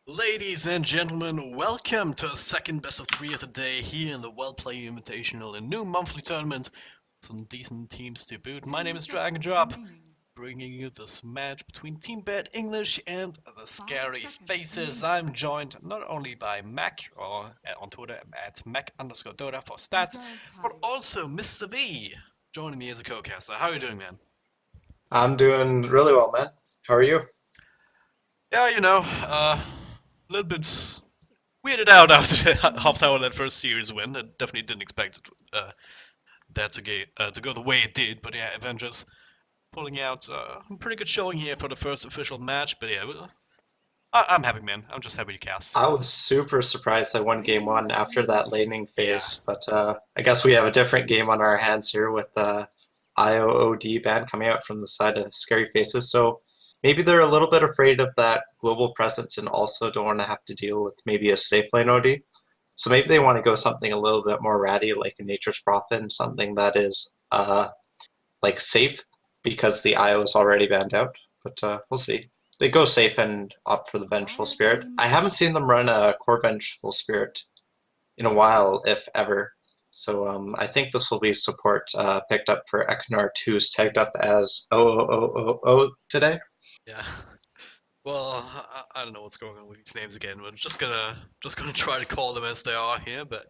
Ladies and gentlemen, welcome to the second best of three of the day here in the Wellplay Invitational, a new monthly tournament. Some decent teams to boot. My name is Dragon Drop, bringing you this match between Team Bad English and the Scary Faces. I'm joined not only by Mac, or on Twitter at Mac_Dota for stats, but also Mr. V, joining me as a co-caster. How are you doing, man? I'm doing really well, man. How are you? Yeah, a little bit weirded out after half hour that first series win. I definitely didn't expect that to go the way it did. But yeah, Avengers pulling out a pretty good showing here for the first official match. But yeah, I'm happy, man. I'm just happy to cast. I was super surprised I won game one after that laning Yeah, phase, but I guess we have a different game on our hands here with the IOOD ban coming out from the side of Scary Faces. So maybe they're a little bit afraid of that global presence and also don't want to have to deal with maybe a safe lane OD. So maybe they want to go something a little bit more ratty, like a Nature's Prophet, and something that is like safe because the IO is already banned out. But we'll see. They go safe and opt for the Vengeful Spirit. I haven't seen them run a core Vengeful Spirit in a while, if ever. So I think this will be support picked up for Eknar, who's tagged up as 0000 today. yeah. Well, I don't know what's going on with these names again. We're just gonna try to call them as they are here. But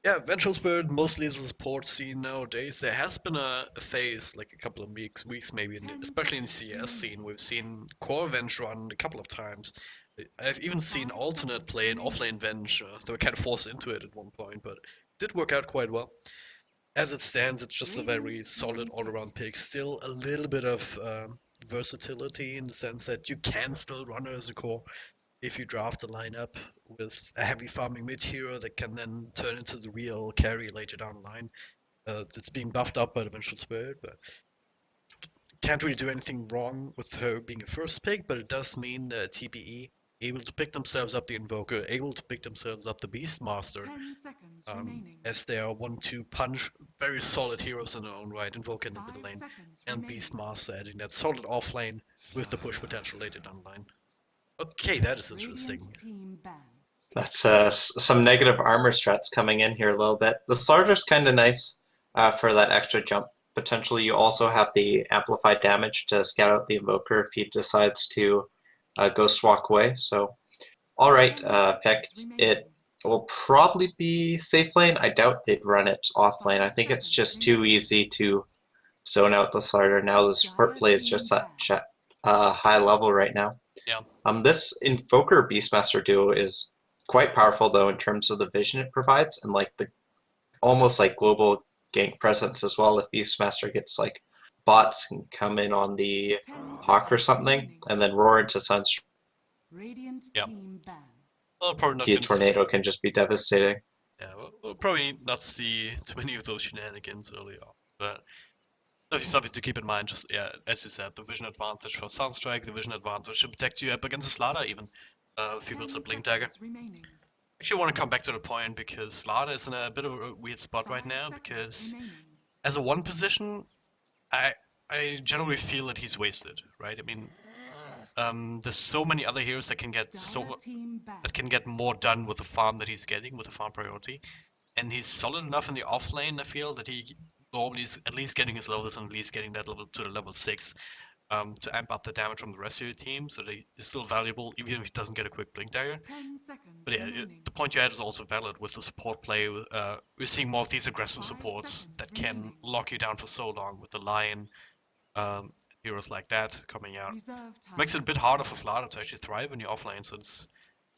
yeah, Vengeful Spirit mostly is a support scene nowadays. There has been a phase, like a couple of weeks maybe, especially in the CS scene, we've seen Core Venge run a couple of times. I've even seen alternate play and offlane Venge. They were kind of forced into it at one point, but it did work out quite well. As it stands, it's just a very solid all-around pick. Still a little bit of versatility in the sense that you can still run it as a core if you draft a lineup with a heavy farming mid hero that can then turn into the real carry later down the line. That's being buffed up by the Vengeful Spirit, but can't really do anything wrong with her being a first pick, but it does mean that TPE able to pick themselves up the Invoker, able to pick themselves up the Beastmaster, as they are 1-2 punch, very solid heroes in their own right, Invoker in the middle lane, and Beastmaster adding that solid offlane with the push potential later down the line. Okay, that is interesting. That's some negative armor strats coming in here a little bit. The Slarder's kind of nice for that extra jump. Potentially, you also have the amplified damage to scout out the Invoker if he decides to Ghost Walk away. So, all right, pick. It will probably be safe lane. I doubt they'd run it off lane. I think it's just too easy to zone out the Slarder. Now the support play is just such a high level right now. Yeah. This Invoker Beastmaster duo is quite powerful though in terms of the vision it provides and like the almost like global gank presence as well. If Beastmaster gets like bots can come in on the Hawk or something and then roar into Sunstrike, Yeah. Well, probably not a gonna. tornado can just be devastating. Yeah, we'll probably not see too many of those shenanigans early on, but that's something to keep in mind. Just yeah, as you said, the vision advantage for Sunstrike, the vision advantage to protect you up against the Slaughter even. If you build a Blink Dagger. Actually, I want to come back to the point because Slaughter is in a bit of a weird spot right now because as a one position, I I generally feel that he's wasted, right? I mean, there's so many other heroes that can get more done with the farm that he's getting with the farm priority, and he's solid enough in the off lane. I feel that he normally is at least getting his levels and at least getting that level to the level 6 to amp up the damage from the rest of your team, so that he is still valuable even if he doesn't get a quick blink dagger. But yeah, the point you had is also valid with the support play. We're seeing more of these aggressive supports that can lock you down for so long with the lion, um, heroes like that coming out. Makes it a bit harder for Slardar to actually thrive in your offlane, so it's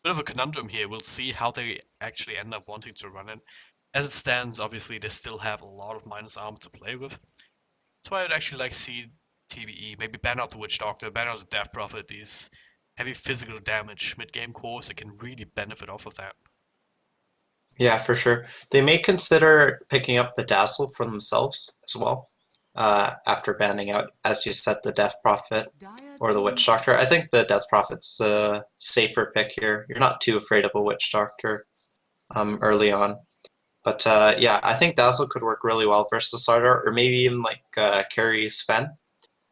a bit of a conundrum here. We'll see how they actually end up wanting to run it. As it stands, obviously, they still have a lot of minus armor to play with. That's why I'd actually like to see TVE, maybe ban out the Witch Doctor, ban out the Death Prophet, these heavy physical damage mid-game cores that can really benefit off of that. Yeah, for sure. They may consider picking up the Dazzle for themselves as well after banning out, as you said, the Death Prophet or the Witch Doctor. I think the Death Prophet's a safer pick here. You're not too afraid of a Witch Doctor early on. But yeah, I think Dazzle could work really well versus Sardar, or maybe even like carry Sven.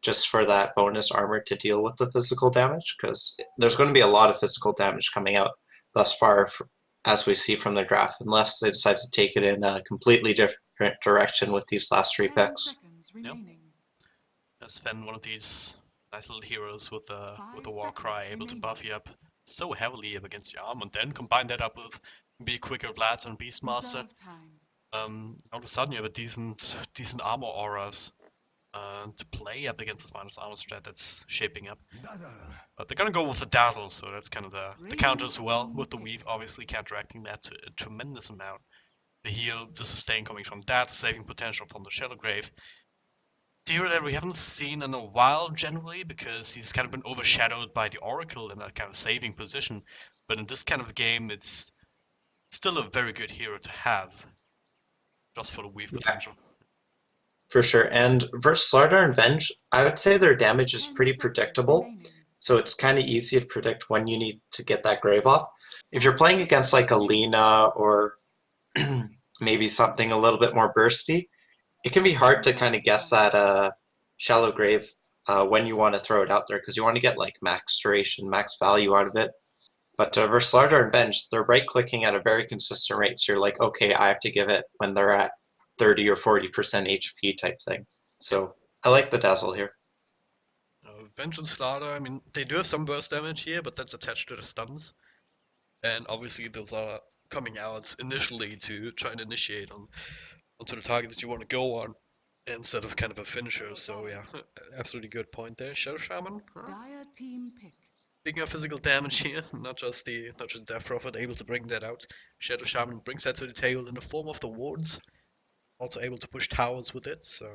just for that bonus armor to deal with the physical damage, because there's going to be a lot of physical damage coming out thus far, as we see from the draft, unless they decide to take it in a completely different direction with these last 3 picks. Yep. Spend one of these nice little heroes with a war cry, able to buff you up so heavily up against your arm, and then combine that up with be quicker Vlad and Beastmaster. All of a sudden you have a decent armor auras to play up against this minus armor strat that's shaping up. But they're gonna go with the dazzle, so that's kind of the counter as well, with the weave obviously counteracting that to a tremendous amount. The heal, the sustain coming from that, saving potential from the Shadow Grave. Hero that we haven't seen in a while generally, because he's kind of been overshadowed by the Oracle in that kind of saving position. But in this kind of game, it's still a very good hero to have, just for the weave potential. For sure. And versus Slardar and Venge, I would say their damage is pretty predictable. So it's kind of easy to predict when you need to get that grave off. If you're playing against like a Lina or maybe something a little bit more bursty, it can be hard to kind of guess that shallow grave when you want to throw it out there, because you want to get like max duration, max value out of it. But versus Slardar and Venge, they're right-clicking at a very consistent rate. So you're like, okay, I have to give it when they're at 30 or 40% HP type thing. So I like the dazzle here. Venge and Slardar, I mean, they do have some burst damage here, but that's attached to the stuns. And obviously those are coming out initially to try and initiate onto the target that you want to go on, instead of kind of a finisher. So yeah, absolutely good point there. Shadow Shaman. Dire team pick. Speaking of physical damage here, not just Death Prophet able to bring that out. Shadow Shaman brings that to the table in the form of the wards. Also able to push towers with it, so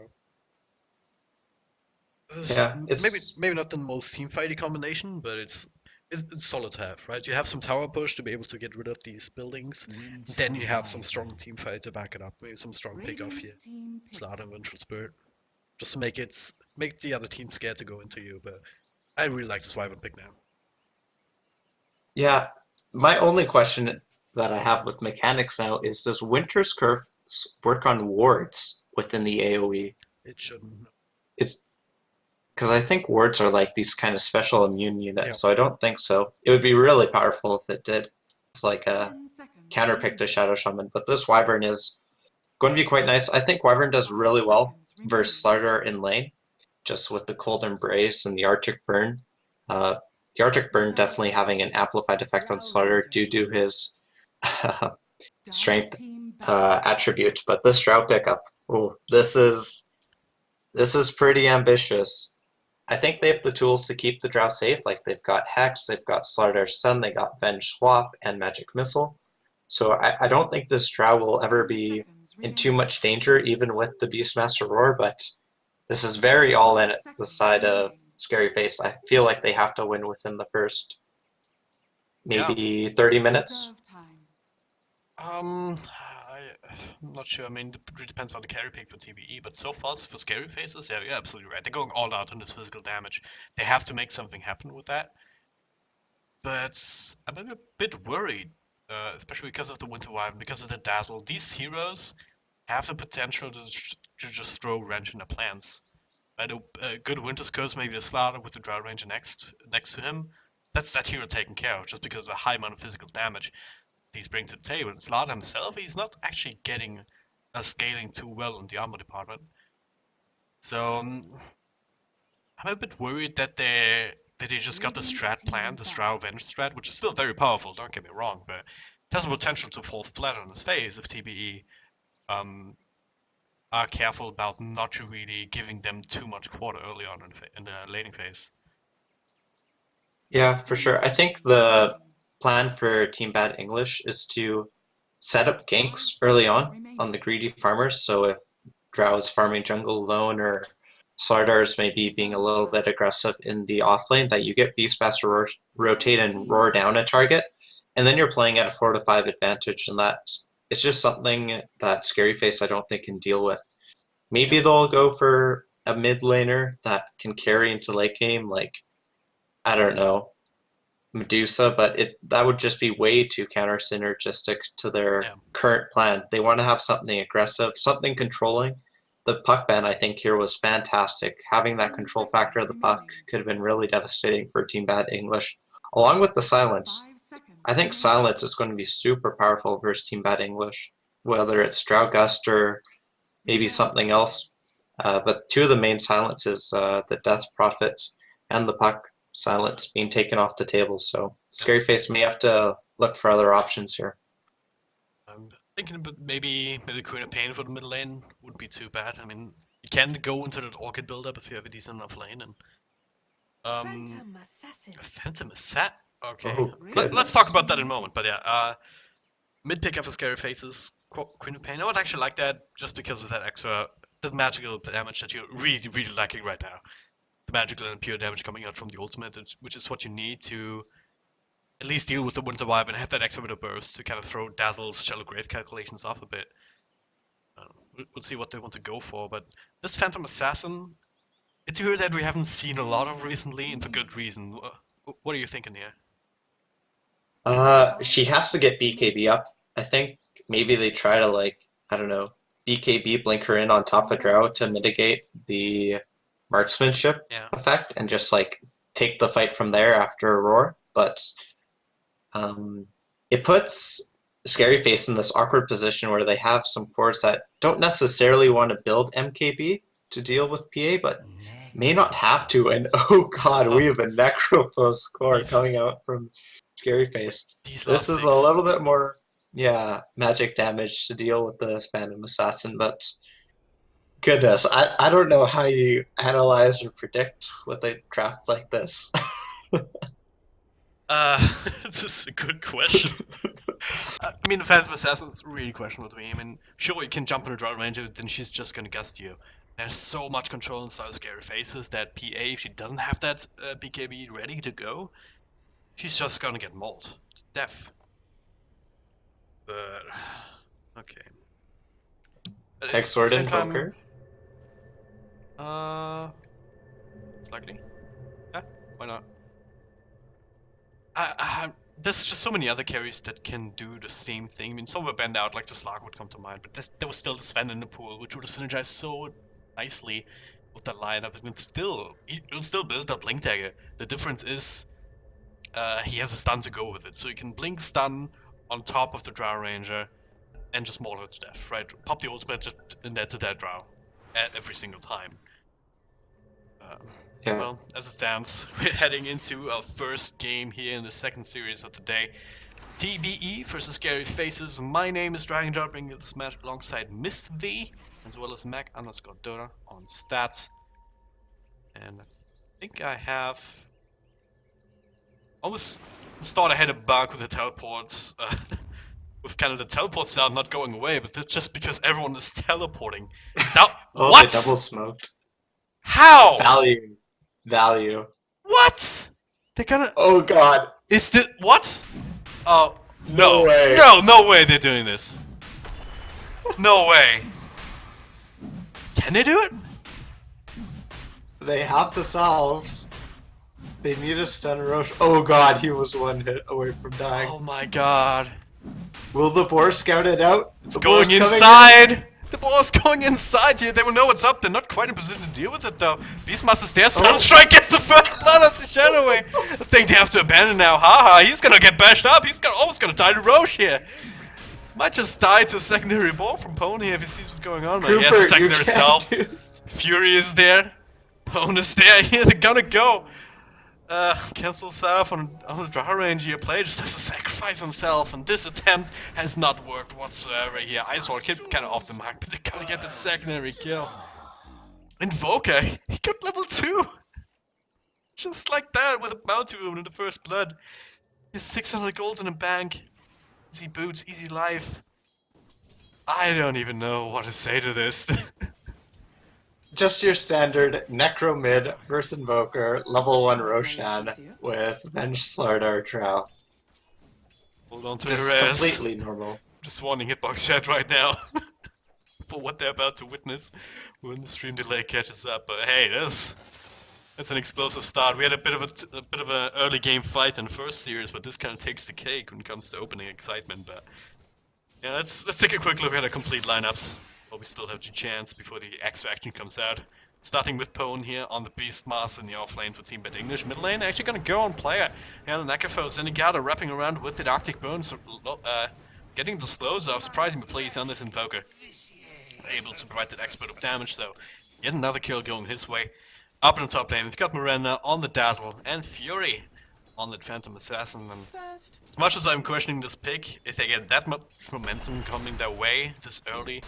Yeah, maybe not the most teamfighty combination, but it's solid to have, right? You have some tower push to be able to get rid of these buildings. Then you have some strong team fight to back it up. Maybe some strong pick off here. Slardar and Vengeful Spirit. Just to make the other team scared to go into you, but I really like this Wyvern pick now. Yeah, my only question that I have with mechanics now is, does Winter's Curse work on wards within the AoE? It shouldn't. It's because I think wards are like these kind of special immune units, Yeah. so I don't think so. It would be really powerful if it did. It's like a counterpick to Shadow Shaman, but this Wyvern is going to be quite nice. I think Wyvern does really well versus Slardar in lane, just with the Cold Embrace and the Arctic Burn. The Arctic Burn definitely having an amplified effect on Slardar due to his strength attribute, but this Drow pickup, oh, this is pretty ambitious. I think they have the tools to keep the Drow safe. Like, they've got Hex, they've got Slardar's Sun, they got Venge Swap and Magic Missile. So I don't think this Drow will ever be in too much danger, even with the Beastmaster Roar, but this is very all in the side of ScaryFace. I feel like they have to win within the first maybe 30 minutes. I'm not sure. I mean, it really depends on the carry pick for TBE, but so far for ScaryFaces, yeah, you're absolutely right. They're going all out on this physical damage. They have to make something happen with that. But I'm a bit worried, especially because of the Winter Wyvern, because of the Dazzle. These heroes have the potential to just throw wrench in the plans. Right? A good Winter's Curse, maybe a Slardar with the Drought Ranger next to him. That's that hero taken care of, just because of the high amount of physical damage he's bringing to the table. And Slardar himself, he's not actually getting scaling too well in the armor department. So I'm a bit worried that they just got the strat plan, the Drow Venge strat, which is still very powerful, don't get me wrong, but it has the potential to fall flat on his face if TBE are careful about not really giving them too much quarter early on in the laning phase. Yeah, for sure. I think the plan for Team Bad English is to set up ganks early on the greedy farmers. So if Drow is farming jungle alone, or Slardar's maybe being a little bit aggressive in the off lane, that you get Beastmaster rotate and roar down a target, and then you're playing at a 4 to 5 advantage, and that it's just something that ScaryFace I don't think can deal with. Maybe they'll go for a mid laner that can carry into late game, like, I don't know, Medusa, but that would just be way too counter synergistic to their current plan. They want to have something aggressive, something controlling, the puck ban, I think, here was fantastic. Having that control factor of the puck could have been really devastating for Team Bad English. Along with the silence, I think silence is going to be super powerful versus Team Bad English, whether it's Drought Gust or maybe something else. But two of the main silences, the Death Prophet and the puck silence being taken off the table. So ScaryFace may have to look for other options here. I'm thinking about maybe Queen of Pain for the mid lane would be too bad. I mean, you can go into that Orchid build-up if you have a decent enough lane. And Phantom Assassin. Okay, Oh, let's talk about that in a moment. But yeah, mid pick for Scary Faces, Queen of Pain. I would actually like that just because of that extra, the magical damage that you're really, really lacking right now. The magical and pure damage coming out from the ultimate, which is what you need to at least deal with the Winter Vibe and have that extra bit of burst to kind of throw Dazzle's Shallow Grave calculations off a bit. We'll see what they want to go for, but this Phantom Assassin, it's a hero that we haven't seen a lot of recently, and for good reason. What are you thinking here? She has to get BKB up. I think maybe they try to, like, I don't know, BKB blink her in on top of Drow to mitigate the marksmanship effect and just, like, take the fight from there after a roar. But it puts ScaryFace in this awkward position where they have some cores that don't necessarily want to build MKB to deal with PA, but may not have to. And oh god, we have a Necropose core coming out from ScaryFace. This is a little bit more, magic damage to deal with the Phantom Assassin, but goodness, I don't know how you analyze or predict with a draft like this. This is a good question. I mean, the Phantom Assassin is really questionable to me. I mean, sure, you can jump on a Drought Ranger, then she's just gonna gust you. There's so much control inside of Scary Faces that PA, if she doesn't have that BKB ready to go, she's just gonna get mauled to death. But, okay. Hexward Invoker? Slightly. Yeah, why not? There's just so many other carries that can do the same thing. I mean, some were banned out, like the Slark would come to mind, but there was still the Sven in the pool, which would have synergized so nicely with that lineup. And it'll still build up Blink Dagger. The difference is he has a stun to go with it, so you can Blink Stun on top of the Drow Ranger and just maul her to death, right? Pop the ultimate and that's a dead Drow at every single time. Well, as it stands, we're heading into our first game here in the second series of the day. TBE versus Scary Faces. My name is Dragon bringing this match alongside Mist V, as well as Mac_Dota on stats. And I think I have almost thought I had a bug with the teleports. With kind of the teleport sound not going away, but that's just because everyone is teleporting. Now, what? They double smoked. How? Value. What? They're gonna. Oh god. Is this what? Oh no! No way. No way! They're doing this. No way. Can they do it? They have the salves. They need a stun Roche. Oh god, he was one hit away from dying. Oh my god. Will the boar scout it out? It's going inside! The ball's going inside here. They will know what's up. They're not quite in position to deal with it though. Beastmaster's there. Sunstrike gets the first blood out to Shadowway. I think they have to abandon now. Haha, he's gonna get bashed up. He's almost gonna die to Roche here. Might just die to a secondary ball from Pony if he sees what's going on. But yes, secondary self. Fury is there. Pony is there. Here they're gonna go. Cancel self on a Drow Ranger play just has to sacrifice himself, and this attempt has not worked whatsoever here. Icewater Kid kind of off the mark, but they're gonna get the secondary kill. Invoker, he got level 2! Just like that, with a bounty rune in the first blood. He has 600 gold in the bank. Easy boots, easy life. I don't even know what to say to this. Just your standard Necro mid versus Invoker, level 1 Roshan with Venge Slardar Drow. Hold on to just the res. Completely normal. Just warning hitbox chat right now for what they're about to witness when the stream delay catches up. But hey, that's an explosive start. We had a bit of an early game fight in the first series, but this kind of takes the cake when it comes to opening excitement. But yeah, let's take a quick look at the complete lineups But we still have the chance before the extra action comes out. Starting with Pwn here on the Beastmaster in the offlane for Team Bet English. Mid lane actually gonna go on player. And the Nekafos Zenigata wrapping around with the Arctic Burns, getting the slows off, surprisingly pleased on this Invoker. Able to provide that expert of damage, so yet another kill going his way. Up in the top lane, we've got Miranda on the Dazzle and Fury on the Phantom Assassin. And as much as I'm questioning this pick, if they get that much momentum coming their way this early,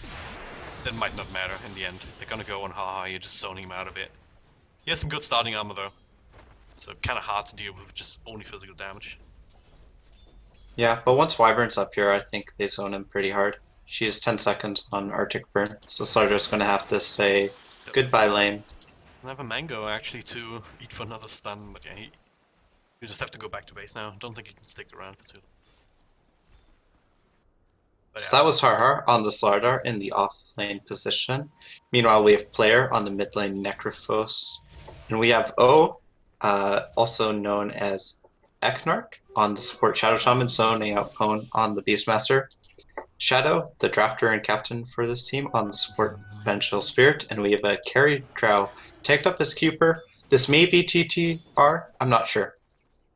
that might not matter in the end. They're gonna go on haha, you're just zoning him out of it. He has some good starting armor though, so kind of hard to deal with just only physical damage. Yeah, but once Wyvern's up here, I think they zone him pretty hard. She has 10 seconds on Arctic Burn, so Slarder's going to have to say goodbye lane. I have a Mango actually to eat for another stun, but yeah, you just have to go back to base now. I don't think he can stick around for too long. So that was Harhar on the Slardar in the off lane position. Meanwhile, we have Player on the mid lane Necrophos. And we have O, also known as Eknark, on the support Shadow Shaman, zoning out Pwn on the Beastmaster. Shadow, the drafter and captain for this team, on the support Vengeful Spirit. And we have a carry Drow tagged up as Keeper. This may be TTR, I'm not sure.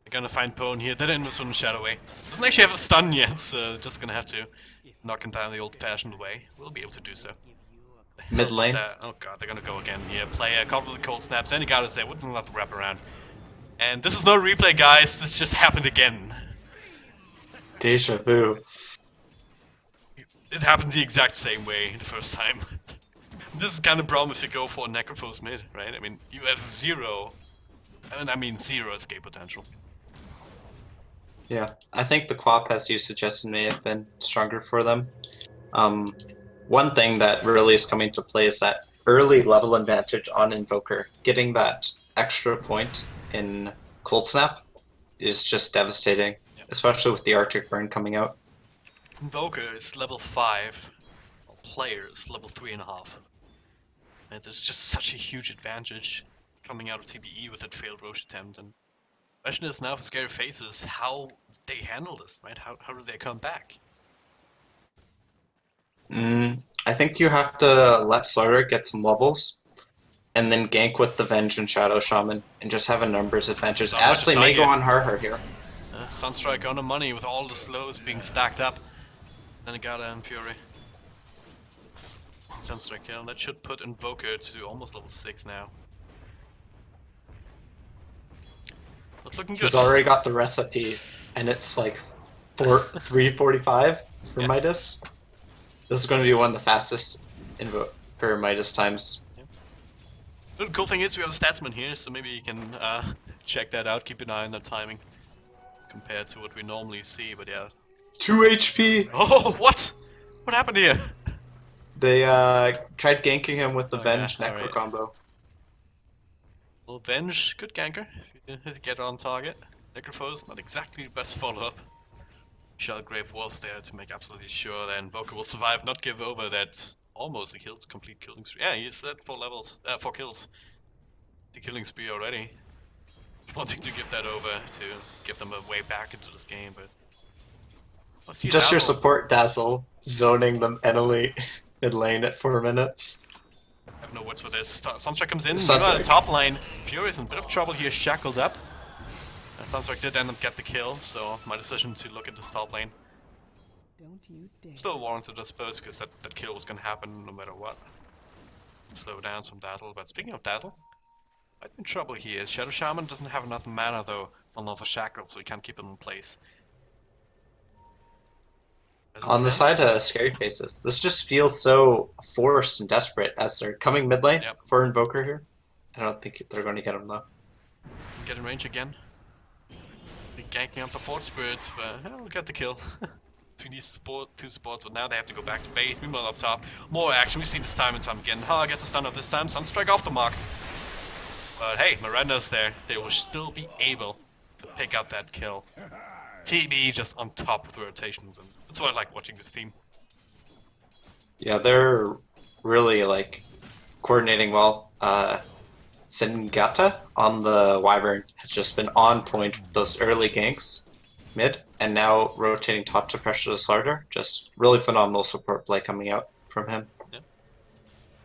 They're gonna find Pwn here. That was on Shadow Way. Doesn't actually have a stun yet, so just gonna have to knock him down the old-fashioned way. We'll be able to do so. Mid lane. Oh god, they're gonna go again here. Player, cover the cold snaps, and he got us there. Wouldn't have to wrap around. And this is no replay, guys. This just happened again. Deja vu. It happened the exact same way the first time. This is kind of problem if you go for a Necrophos mid, right? I mean, you have zero escape potential. Yeah, I think the Quap, as you suggested, may have been stronger for them. One thing that really is coming to play is that early level advantage on Invoker. Getting that extra point in Cold Snap is just devastating, especially with the Arctic Burn coming out. Invoker is level 5, Player is level 3.5. And there's just such a huge advantage coming out of TBE with that failed Roche attempt. And the question is now for ScaryFaceZZZ how they handle this, right? How do they come back? I think you have to let Slarder get some levels, and then gank with the Venge and Shadow Shaman, and just have a numbers advantage. As they may go on Harhar here. Sunstrike on the money with all the slows being stacked up. Then it got Fury. Sunstrike kill. That should put Invoker to almost level 6 now. Not looking good. He's already got the recipe, and it's like 345 for Midas. This is going to be one of the fastest Invoker Midas times. The cool thing is we have a statsman here, so maybe you can check that out, keep an eye on the timing compared to what we normally see, but yeah. 2 HP! Oh, what? What happened here? They tried ganking him with the Venge Necro combo. Well, Venge, good ganker, if you get on target. Necrophos, not exactly the best follow-up. Shellgrave was there to make absolutely sure that Invoker will survive, not give over that almost a complete killing spree. Yeah, he's at 4 kills. The killing spree already. Wanting to give that over to give them a way back into this game, but... Just your support Dazzle, zoning them enemy mid lane at 4 minutes. I have no words for this. Sunstrike comes in, meanwhile the top lane. Fury's in a bit of trouble here, shackled up. Sunstrike did end up get the kill, so my decision to look at this top lane. Still warranted, I suppose, because that kill was gonna happen no matter what. Slow down some Dazzle, but speaking of Dazzle, I'm in trouble here. Shadow Shaman doesn't have enough mana though on another shackle, so he can't keep him in place. On the side of ScaryFaceZZZ, this just feels so forced and desperate as they're coming mid lane for Invoker here. I don't think they're going to get him though. Get in range again. Ganking up the Fort Spirits, but we'll get the kill. Between these two supports, but now they have to go back to base. Meanwhile up top, more action. We've seen this time and time again. Ha gets a stun up this time. Sunstrike off the mark. But hey, Miranda's there. They will still be able to pick up that kill. TB just on top of the rotations, and that's why I like watching this team. Yeah, they're really like coordinating well. Zenigata on the Wyvern has just been on point with those early ganks mid, and now rotating top to pressure the Slarder. Just really phenomenal support play coming out from him. Yeah.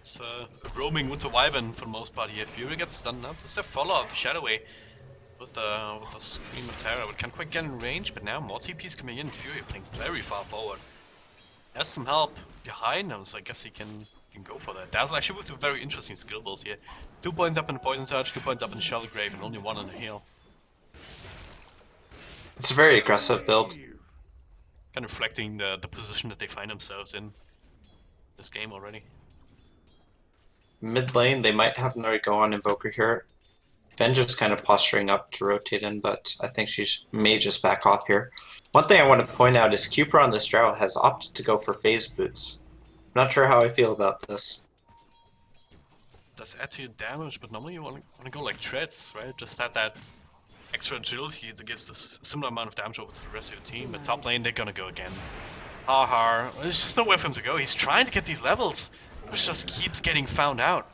It's roaming Winter Wyvern for the most part here. Fury gets stunned up. It's a follow of the Shadow Wave with the Scream of Terror. We can't quite get in range, but now more TP's coming in. Fury playing very far forward. Has some help behind him, so I guess he can go for that. Dazzle actually with a very interesting skill build here. 2 points up in the Poison Surge, 2 points up in the Shell Grave, and only 1 on the heal. It's a very aggressive build. Kind of reflecting the position that they find themselves in this game already. Mid lane, they might have another go on Invoker here. Ben just kind of posturing up to rotate in, but I think she may just back off here. One thing I want to point out is Cooper on this Drow has opted to go for phase boots. Not sure how I feel about this. Does add to your damage, but normally you want to go like treads, right? Just add that extra agility that gives this similar amount of damage over to the rest of your team. But top lane, they're gonna go again. Haha, there's just nowhere for him to go. He's trying to get these levels, but just keeps getting found out.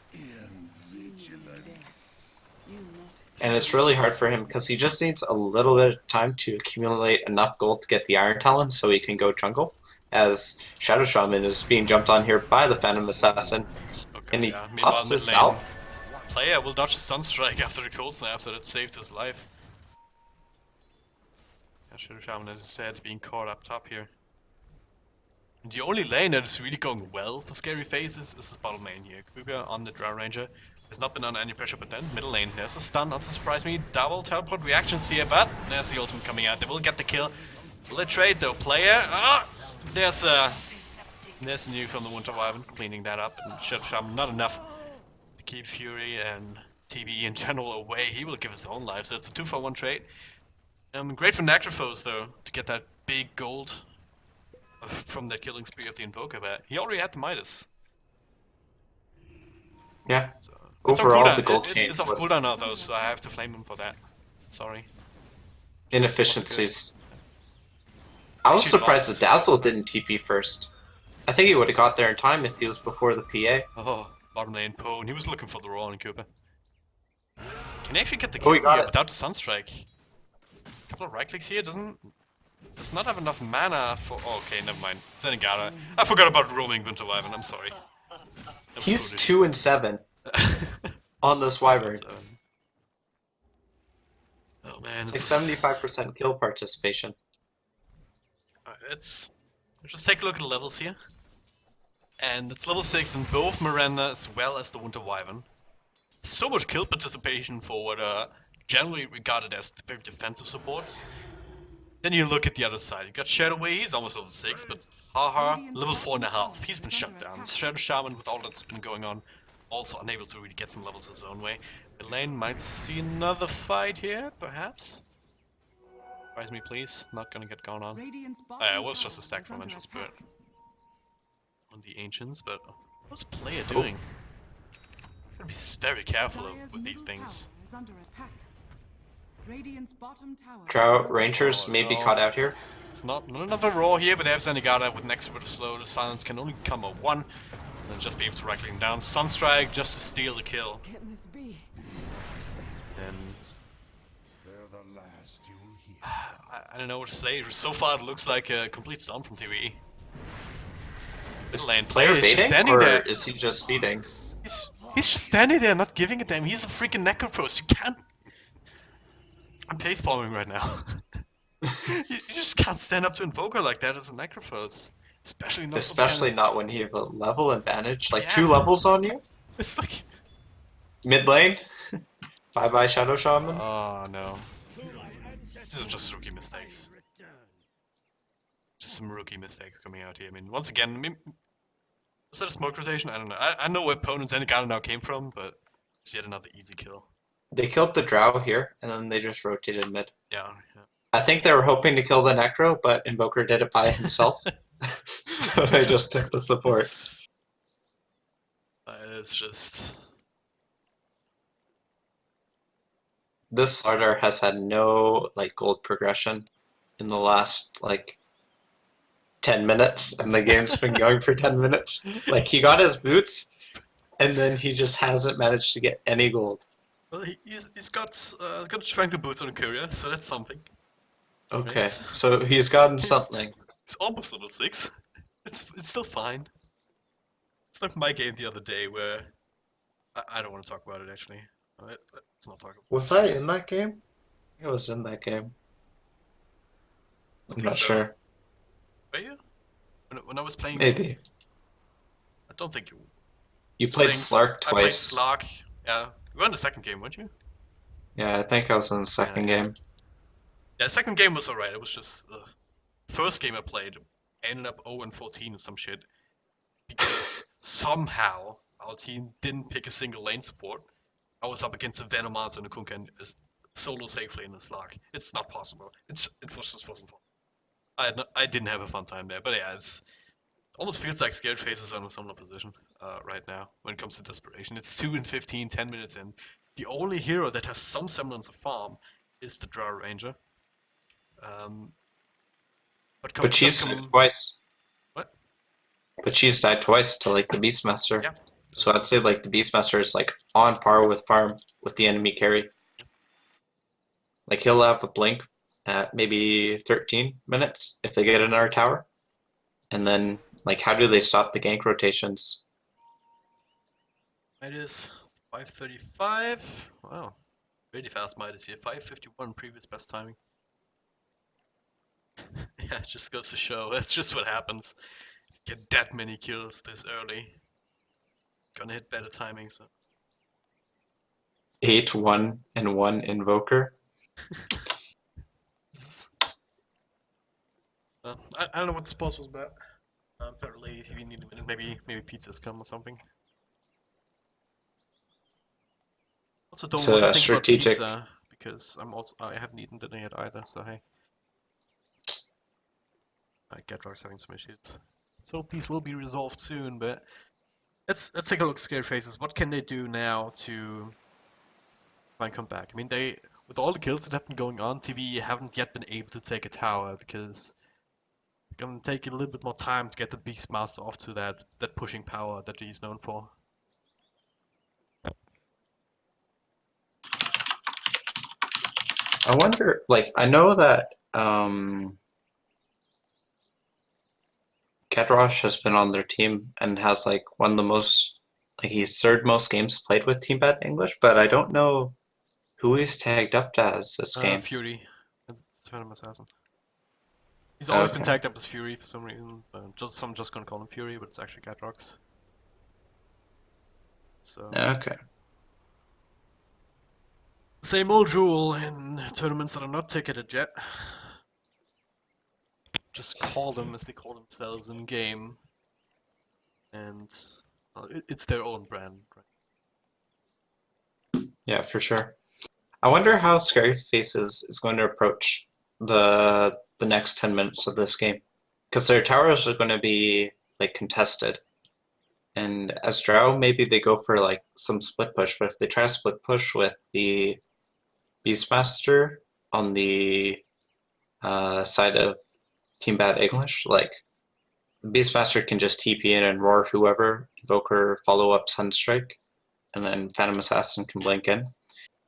And it's really hard for him because he just needs a little bit of time to accumulate enough gold to get the Iron Talon so he can go jungle. As Shadow Shaman is being jumped on here by the Phantom Assassin. Okay, And he meanwhile, ups mid this lane, out. player will dodge a Sunstrike after the cold snap, so that saved his life. Yeah, Shadow Shaman, as I said, being caught up top here. And the only lane that is really going well for Scary Faces is this bottom lane here. Kruger on the Drow Ranger has not been under any pressure, but then middle lane, there's a stun, not to surprise me. Double teleport reactions here, but there's the ultimate coming out. They will get the kill. Will they trade though? Player, there's a nuke from the Winter Wyvern cleaning that up, and Shadow Shaman not enough to keep Fury and TV in general away. He will give his own life, so it's a 2-for-1 trade. Great for Necrophos though, to get that big gold from the killing spree of the Invoker, but he already had the Midas. Yeah. So, Overall, the gold chain it's off was cooldown now though, so I have to flame him for that. Sorry. inefficiencies. I was surprised that Dazzle didn't TP first. I think he would have got there in time if he was before the PA. Oh, bottom lane Poe, and he was looking for the raw on Cooper. Can he actually get the Oh, kill he got here it. without the Sunstrike? A couple of right clicks here, does not have enough mana for. Oh, okay, never mind. Zenigata. I forgot about roaming Winter Wyvern, I'm sorry. He's 2 and 7 on this Wyvern. Oh man, It's like 75% kill participation. let's just take a look at the levels here. And it's level 6 in both Miranda as well as the Winter Wyvern. So much kill participation for what are generally regarded as very defensive supports. Then you look at the other side. You got Shadow Wave, he's almost level 6, but haha, level 4.5. He's been shut down. Shadow Shaman, with all that's been going on, also unable to really get some levels his own way. Mid lane might see another fight here, perhaps. Surprise me, please. Not gonna get going on. It was just a stack from Ancient Spirit on the Ancients, but what's player doing? Gotta be very careful with these things. Drow Rangers may be caught out here. It's not another raw here, but they have Zenigata with next with slow. The silence can only come at 1. And just be able to right click him down. Sunstrike just to steal the kill. And I don't know what to say. So far it looks like a complete stun from TVE. This lane player is just standing there. Is he just feeding? He's just standing there, not giving a damn. He's a freaking Necrophos. You can't. I'm facepalming right now. you just can't stand up to Invoker like that as a Necrophos. Especially not when you have a level advantage. Like 2 levels on you? It's like... Mid lane? Bye bye Shadow Shaman? Oh no. These are just rookie mistakes. Just some rookie mistakes coming out here. I mean, once again, was that a smoke rotation? I don't know. I know where opponents Zenigata now came from, but it's yet another easy kill. They killed the Drow here, and then they just rotated mid. Yeah. I think they were hoping to kill the Necro, but Invoker did it by himself. So they just took the support. It's just... This starter has had no gold progression in the last 10 minutes, and the game's been going for 10 minutes. He got his boots, and then he just hasn't managed to get any gold. Well, he's got Tranquil boots on a courier, so that's something. Okay, Right. so he's gotten something. It's almost level 6. It's still fine. It's like my game the other day where I don't want to talk about it actually. Let's not talk about Was this. I in that game? I think I was in that game. I I'm think not so. sure. Were you? When I was playing, Maybe. I don't think you. I You was played playing. Slark I played twice. Slark. Yeah, you were in the second game, weren't you? Yeah, I think I was in the Yeah, second yeah. game. Yeah, the second game was alright. It was just first game I played. I ended up 0 and 14 or some shit because somehow our team didn't pick a single lane support. I was up against a Venomancer and a Kunkka solo safely in the Slark. It's not possible. It was just wasn't possible. I didn't have a fun time there, but yeah, it's almost feels like Scared Faces are in a similar position right now when it comes to desperation. It's 2 and 15, 10 minutes in. The only hero that has some semblance of farm is the Drow Ranger. Um, but But just she's died come twice. what? But she's died twice to like the Beastmaster. Yeah, that's So true. I'd say like the Beastmaster is like on par with farm with the enemy carry. Like he'll have a blink at maybe 13 minutes if they get another tower. And then like how do they stop the gank rotations? It is 5:35. Wow, really fast Midas here. 5:51 previous best timing. Yeah, it just goes to show. That's just what happens. Get that many kills this early. Gonna hit better timing. So 8, 1, and 1 Invoker. I don't know what this pause was about. Apparently, if you need a minute, maybe pizzas come or something. Also, don't It's know what to a think about strategic. pizza because I haven't eaten dinner yet either. So hey, I get drugs having some issues. So hope these will be resolved soon. But let's take a look at Scary Faces. What can they do now to try and come back? I mean, they with all the kills that have been going on, TV haven't yet been able to take a tower because it's gonna take a little bit more time to get the Beastmaster off to that pushing power that he's known for. I wonder, like, I know that Kedrosh has been on their team and has like won the most, like he's third most games played with Team Bad English, but I don't know who he's tagged up as this game. Fury, it's Phantom Assassin. He's always been Okay, tagged up as Fury for some reason. I'm just gonna call him Fury, but it's actually Catrox. So okay. same old rule in tournaments that are not ticketed yet. Just call them as they call themselves in game, and it's their own brand. Right? Yeah, for sure. I wonder how Scary Faces is going to approach the next 10 minutes of this game. Because their towers are going to be like contested. And as Drow, maybe they go for like some split push, but if they try to split push with the Beastmaster on the side of Team Bad English, like Beastmaster can just TP in and roar whoever, Invoker follow up Sunstrike, and then Phantom Assassin can blink in.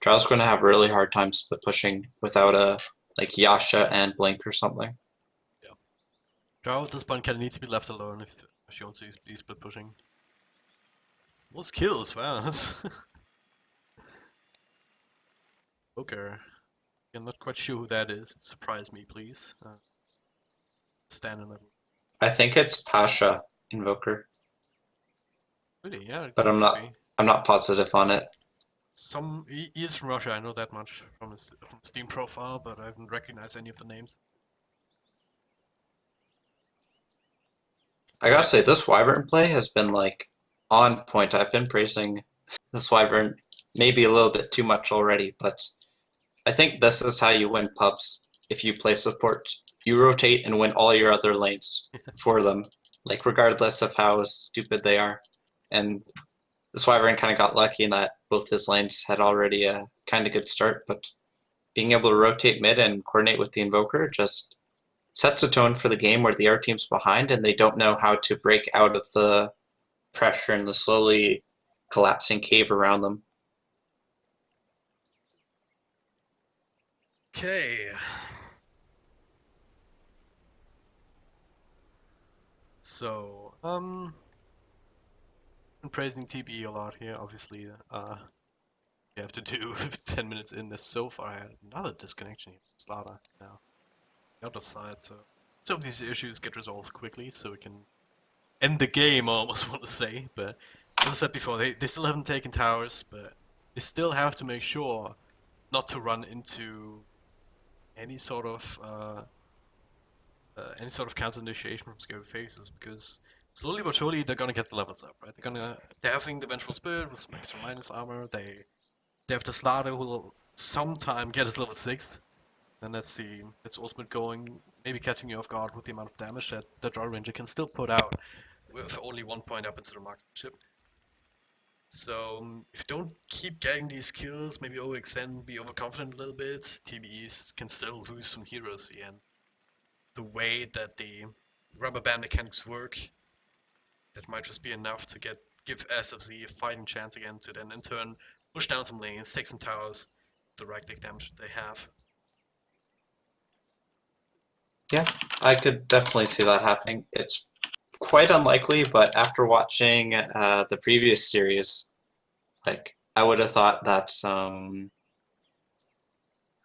Drow's going to have a really hard time split pushing without a like Yasha and Blink or something. Yeah. Drow at this point kind of needs to be left alone if she wants to be split pushing. Most kills, wow. That's okay. I'm not quite sure who that is. Surprise me, please. Stand in that. I think it's Pasha Invoker, Really? Yeah, it but I'm could not be. I'm not positive on it. He is from Russia. I know that much from his Steam profile, but I haven't recognized any of the names. I gotta say this Wyvern play has been like on point. I've been praising this Wyvern maybe a little bit too much already, but I think this is how you win pubs if you play support. You rotate and win all your other lanes for them, like regardless of how stupid they are. And this Wyvern kind of got lucky in that both his lanes had already a kind of good start, but being able to rotate mid and coordinate with the Invoker just sets a tone for the game where the other team's behind and they don't know how to break out of the pressure and the slowly collapsing cave around them. Okay. So, been praising TB a lot here, obviously. You have to do 10 minutes in this so far. I had another disconnection here from Slaughter now. The other side, so some of these issues get resolved quickly, so we can end the game, I almost want to say. But as I said before, they still haven't taken towers, but they still have to make sure not to run into any sort of counter initiation from Scary Faces, because slowly but surely they're gonna get the levels up, right? They're having the Vengeful Spirit with some extra minus armor. They have the Slaughter who will sometime get his level 6. And let's see, its ultimate going, maybe catching you off guard with the amount of damage that the Draw Ranger can still put out with only 1 point up into the marksmanship. So if you don't keep getting these kills, maybe overextend, be overconfident a little bit, TBEs can still lose some heroes here. And the way that the rubber band mechanics work, that might just be enough to give SFZ a fighting chance again to then in turn push down some lanes, take some towers, the right click damage that they have. Yeah, I could definitely see that happening. It's quite unlikely, but after watching the previous series, like I would have thought that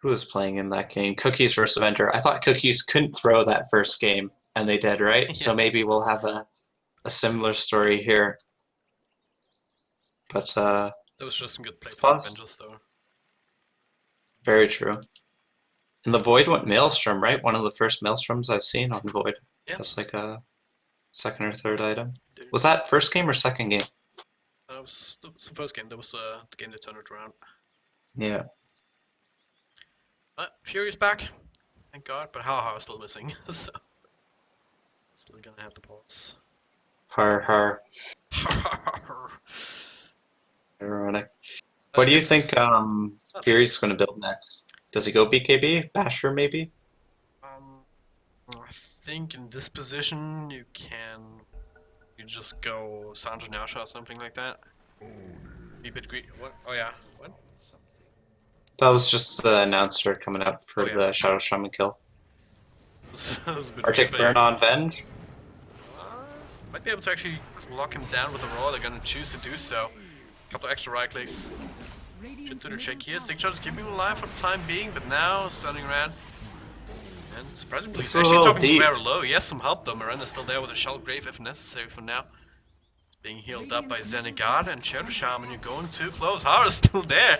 who was playing in that game? Cookies versus Avenger. I thought Cookies couldn't throw that first game, and they did, right? Yeah. So maybe we'll have a similar story here. But that was just some good play from Avengers, though. Very true. And the Void went Maelstrom, right? One of the first Maelstroms I've seen on Void. Yeah. That's like a second or third item. Was that first game or second game? That was the first game. That was the game that turned it around. Yeah. Fury's back, thank God, but Haha is still missing, so still gonna have the pause. Har. Har. Ironic. What do you think Fury's going to build next? Does he go BKB? Basher, maybe? I think in this position you just go Sanjo Nasha or something like that. Be a bit greedy. What? Oh yeah. What? That was just the announcer coming up for the Shadow Shaman kill. Arctic Burn on Venge? Might be able to actually lock him down with a roar. They're gonna choose to do so. A couple of extra right clicks. Should do the check here. Stick shots keeping him alive for the time being, but now standing around. And surprisingly, he's actually dropping very low. He has some help though. Miranda's still there with a Shell Grave if necessary for now. Being healed up by Zenigata and Shadow Shaman. You're going too close. Hara's still there.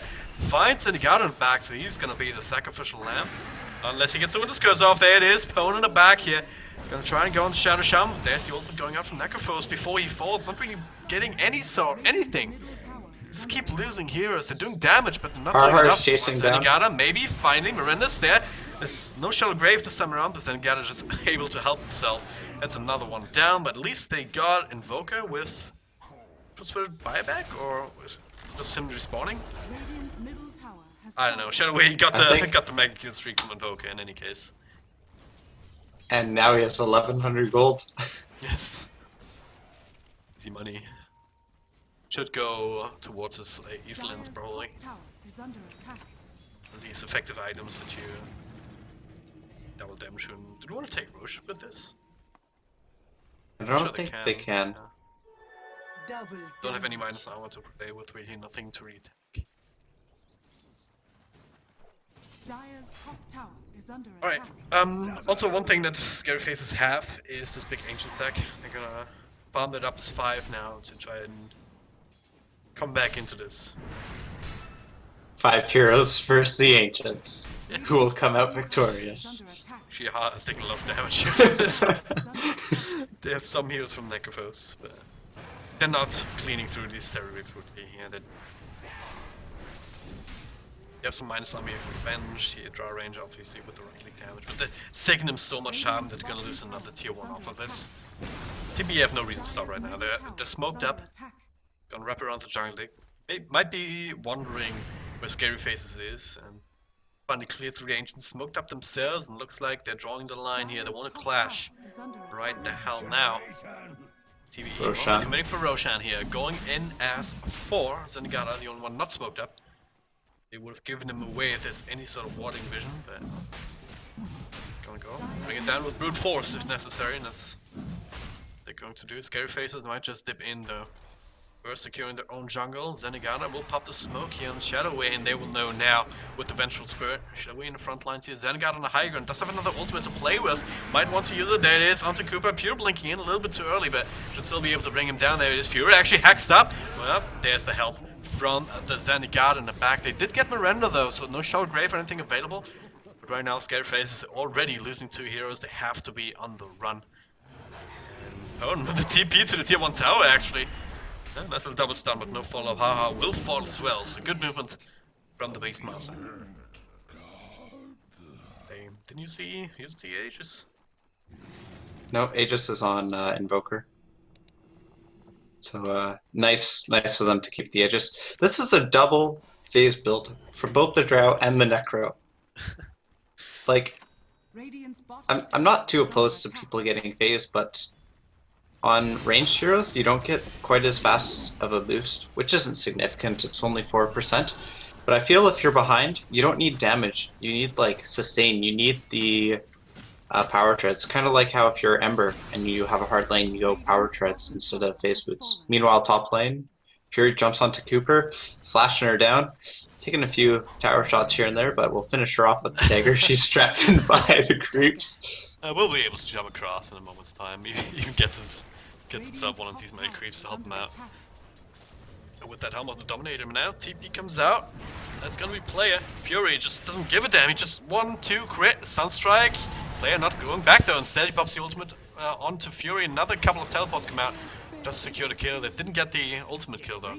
Finds Zenigata back, so he's gonna be the sacrificial lamb. Unless he gets the Winter's Curse off. There it is. Pwn in the back here. Gonna try and go on the Shadow Shaman. There's the ultimate going out from Necrophos before he falls. Not really getting anything. Just keep losing heroes. They're doing damage, but they're not doing enough. Zenigata, maybe, finally, Miranda's there. There's no Shell Grave this time around, but Zenigata is just able to help himself. That's another one down, but at least they got Invoker with Spirit buyback, or just him respawning? I don't know. Shadow Wave got the Mega Kill streak from Invoker in any case. And now he has 1100 gold. Yes. Easy money. Should go towards his Eastlands probably. These effective items that you double damage. Do you want to take Roche with this? I don't think they can. Yeah. Don't have any minus armor to play with, really nothing to retake. Alright, also one thing that Scary Faces have is this big ancient stack. They're gonna farm that up as 5 now to try and come back into this. 5 heroes versus the ancients, who will come out victorious. Actually, Ha is taking a lot of damage. They have some heals from Necrophos, but they're not cleaning through these terribly quickly. Yeah, they have some minus army from Revenge, here draw range obviously with the right click damage, but it's taking them so much harm that they're gonna lose another tier 1 off of this. TB have no reason to stop right now. They're smoked up, gonna wrap around the jungle. They might be wondering where Scary Faces is, and finally cleared through the ancients, smoked up themselves, and looks like they're drawing the line here. They want to clash right the hell now. TBE committing for Roshan here, going in as 4. Zenigata, the only one not smoked up. They would have given him away if there's any sort of warding vision, but gonna go. Bring it down with brute force if necessary, and that's what they're going to do. Scary Faces might just dip in though. First securing their own jungle, Zenigata will pop the smoke here on Shadow Way, and they will know now with the Vengeful Spirit. Shadow Way in the front lines here, Zenigata on the high ground, does have another ultimate to play with, might want to use it, there it is, onto Cooper, Pure blinking in a little bit too early, but should still be able to bring him down, there it is, Fury actually hacks up, well, there's the help from the Zenigata in the back. They did get Miranda though, so no Shower Grave or anything available, but right now ScaryFace is already losing 2 heroes, they have to be on the run. And with the TP to the tier 1 tower actually. Yeah, nice little double stun, but no follow-up. Haha will fall as well, so good movement from the Beastmaster. Hey, didn't you see Aegis? No, Aegis is on Invoker. So nice of them to keep the Aegis. This is a double phase build for both the Drow and the Necro. Like, I'm not too opposed to people getting phase, but on ranged heroes, you don't get quite as fast of a boost, which isn't significant, it's only 4%. But I feel if you're behind, you don't need damage. You need, like, sustain. You need the power treads. Kind of like how if you're Ember and you have a hard lane, you go power treads instead of phase boots. Meanwhile, top lane, Fury jumps onto Cooper, slashing her down, taking a few tower shots here and there, but we'll finish her off with the dagger. She's trapped in by the creeps. We'll be able to jump across in a moment's time. Even gets himself one of these many creeps to help him out. And with that helm of the Dominator now, TP comes out. That's gonna be Player. Fury just doesn't give a damn. He just 1-2 crit, Sunstrike. Player not going back though. Instead, he pops the ultimate onto Fury. Another couple of teleports come out. Just secure the kill. They didn't get the ultimate kill though.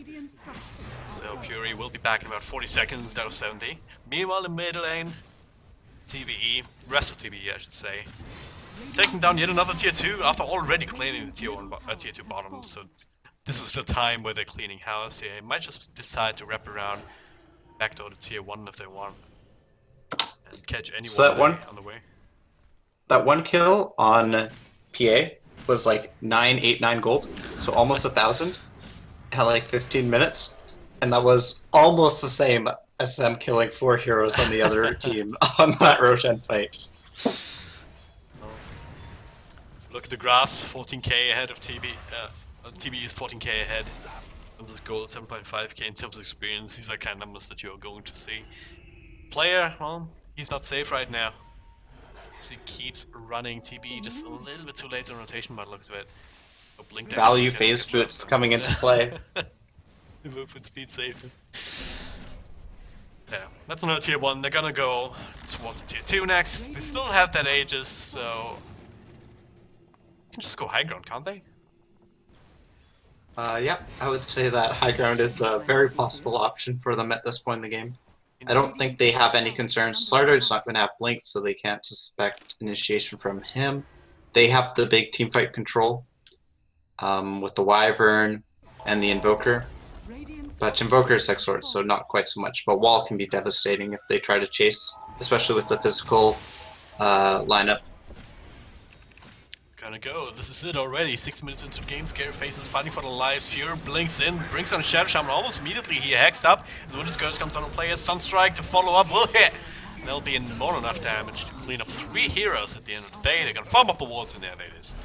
So Fury will be back in about 40 seconds instead of 70. Meanwhile, in mid lane, TVE, rest of TVE I should say, taking down yet another tier 2 after already cleaning the tier 2 bottom. So this is the time where they're cleaning house here. They might just decide to wrap around backdoor to tier 1 if they want, and catch anyone so on the way. That one kill on PA was like 989 gold, so almost 1,000 at like 15 minutes, and that was almost the same as them killing 4 heroes on the other team on that Roshan fight. Look at the grass, 14k ahead of TB. TB is 14k ahead in terms of gold, 7.5k in terms of experience. These are kind of numbers that you're going to see. Player, well, he's not safe right now. So he keeps running. TB just a little bit too late in rotation by the looks of it. Oh, blink Value phase boots coming into play. The movement speed saved him. Yeah, that's another tier 1. They're gonna go towards tier 2 next. They still have that Aegis, so they can just go high ground, can't they? Yeah, I would say that high ground is a very possible option for them at this point in the game. I don't think they have any concerns. Slardar's not going to have Blink, so they can't suspect initiation from him. They have the big teamfight control with the Wyvern and the Invoker. But Invoker is X-Sword, so not quite so much. But Wall can be devastating if they try to chase, especially with the physical lineup. Gonna go. This is it already. 6 minutes into the game. ScaryFace is fighting for the lives. Fury blinks in, brings on a Shadow Shaman almost immediately. He hacks up. As Winter's Curse comes on to play, a Sunstrike to follow up will hit. And that'll be more than enough damage to clean up 3 heroes at the end of the day. They're gonna farm up the wards in there. There it is.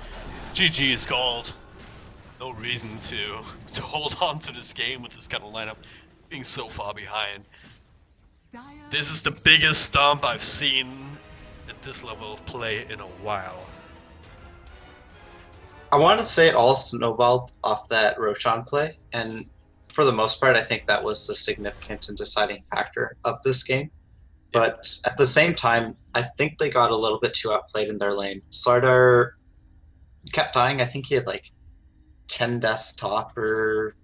GG is called. No reason to hold on to this game with this kind of lineup being so far behind. This is the biggest stomp I've seen at this level of play in a while. I want to say it all snowballed off that Roshan play, and for the most part, I think that was the significant and deciding factor of this game. But at the same time, I think they got a little bit too outplayed in their lane. Slardar kept dying. I think he had like 10 deaths top, or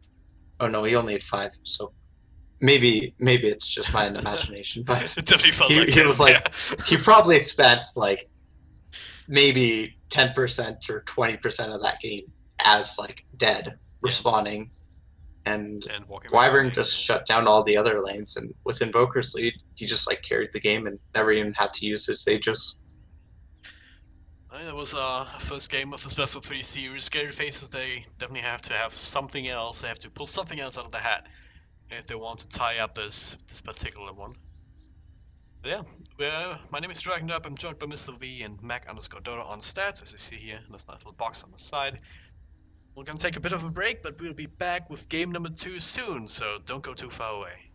oh no, he only had 5. So maybe it's just my imagination. But it definitely felt like he was like he probably spent like maybe 10% or 20% of that game as like dead, respawning, and Wyvern just shut down all the other lanes. And with Invoker's lead, he just like carried the game and never even had to use his Aegis. That was our first game of the Special 3 series. ScaryFaces, they definitely have to have something else. They have to pull something else out of the hat if they want to tie up this particular one. But yeah, my name is DragonDub. I'm joined by Mr. V and Mac_Dodo on stats, as you see here in this nice little box on the side. We're gonna take a bit of a break, but we'll be back with game number 2 soon, so don't go too far away.